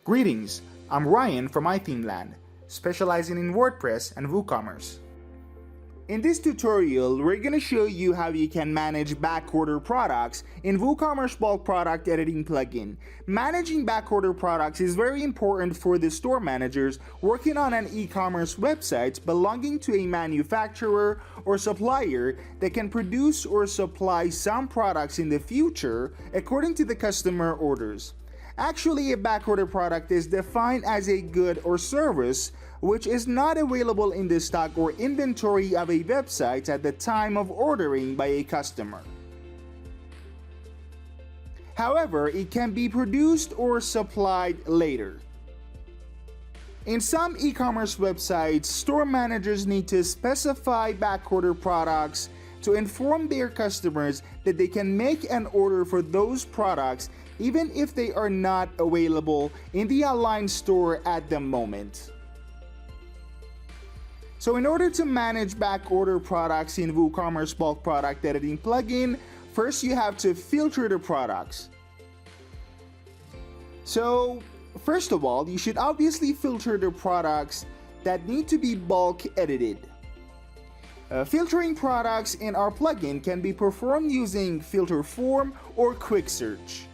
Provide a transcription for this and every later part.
Greetings, I'm Ryan from iThemeland, specializing in WordPress and WooCommerce. In this tutorial, we're going to show you how you can manage backorder products in Woocommerce Bulk product editing plugin. Managing backorder products is very important for the store managers working on an e-commerce website belonging to a manufacturer or supplier that can produce or supply some products in the future according to the customer orders. Actually, a backorder product is defined as a good or service which is not available in the stock or inventory of a website at the time of ordering by a customer. However, it can be produced or supplied later. In some e-commerce websites, store managers need to specify backorder products to inform their customers that they can make an order for those products even if they are not available in the online store at the moment. So in order to manage backorder products in WooCommerce Bulk product editing plugin, first you have to filter the products. So first of all, you should obviously filter the products that need to be bulk edited. Filtering products in our plugin can be performed using filter form or quick search.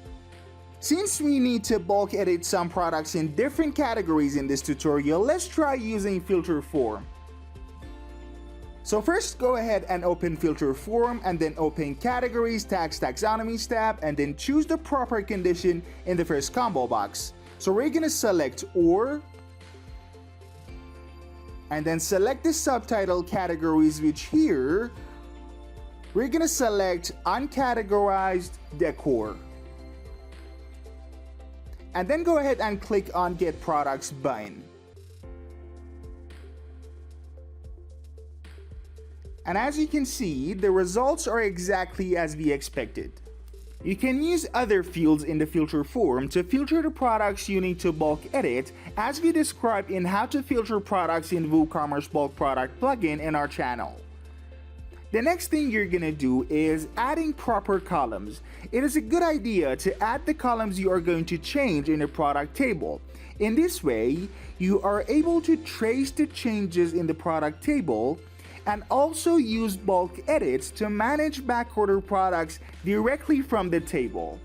Since we need to bulk edit some products in different categories in this tutorial, let's try using filter form. So first, go ahead and open filter form and then open categories, tags, taxonomies tab, and then choose the proper condition in the first combo box. So we're gonna select or, and then select the subtitle categories, which here, we're gonna select uncategorized decor. And then go ahead and click on Get Products button. And as you can see, the results are exactly as we expected. You can use other fields in the filter form to filter the products you need to bulk edit, as we described in How to Filter Products in WooCommerce Bulk Product plugin in our channel. The next thing you're gonna do is adding proper columns. It is a good idea to add the columns you are going to change in the product table. In this way, you are able to trace the changes in the product table and also use bulk edits to manage backorder products directly from the table.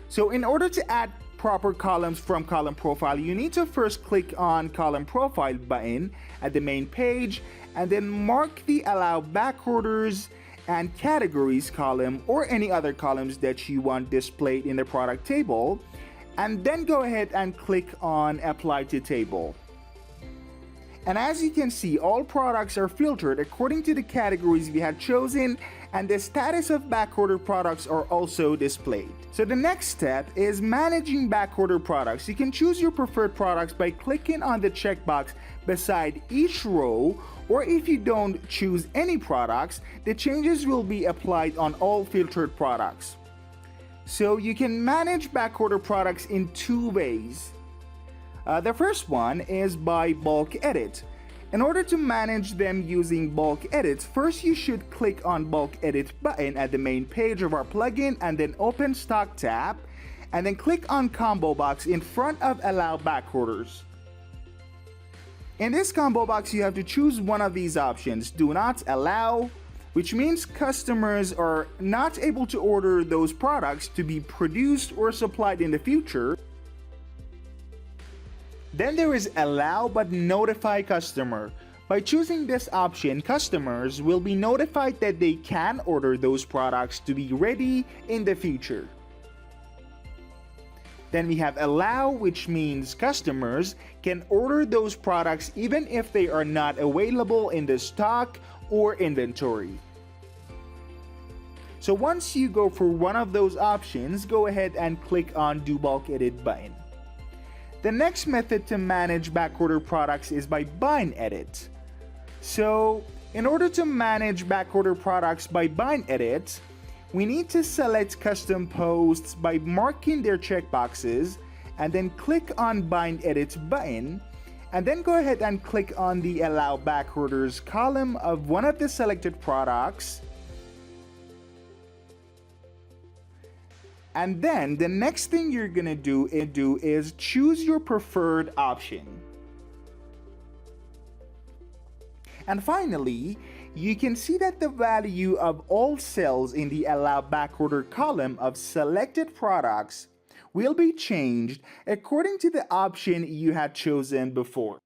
So in order to add proper columns from column profile, you need to first click on column profile button at the main page and then mark the allow backorders and categories column or any other columns that you want displayed in the product table, and then go ahead and click on apply to table. And as you can see, all products are filtered according to the categories we had chosen, and the status of backorder products are also displayed. So the next step is managing backorder products. You can choose your preferred products by clicking on the checkbox beside each row, or if you don't choose any products, the changes will be applied on all filtered products. So you can manage backorder products in two ways. The first one is by bulk edit. In order to manage them using bulk edits, first you should click on bulk edit button at the main page of our plugin and then open stock tab and then click on combo box in front of allow backorders. In this combo box, you have to choose one of these options: do not allow, which means customers are not able to order those products to be produced or supplied in the future. Then there is allow but notify customer. By choosing this option, customers will be notified that they can order those products to be ready in the future. Then we have allow, which means customers can order those products even if they are not available in the stock or inventory. So once you go for one of those options, go ahead and click on do bulk edit button. The next method to manage backorder products is by bind edit. So in order to manage backorder products by bind edit, we need to select custom posts by marking their checkboxes and then click on bind edit button, and then go ahead and click on the allow backorders column of one of the selected products. And then the next thing you're gonna do is choose your preferred option. And finally, you can see that the value of all cells in the Allow Backorder column of selected products will be changed according to the option you had chosen before.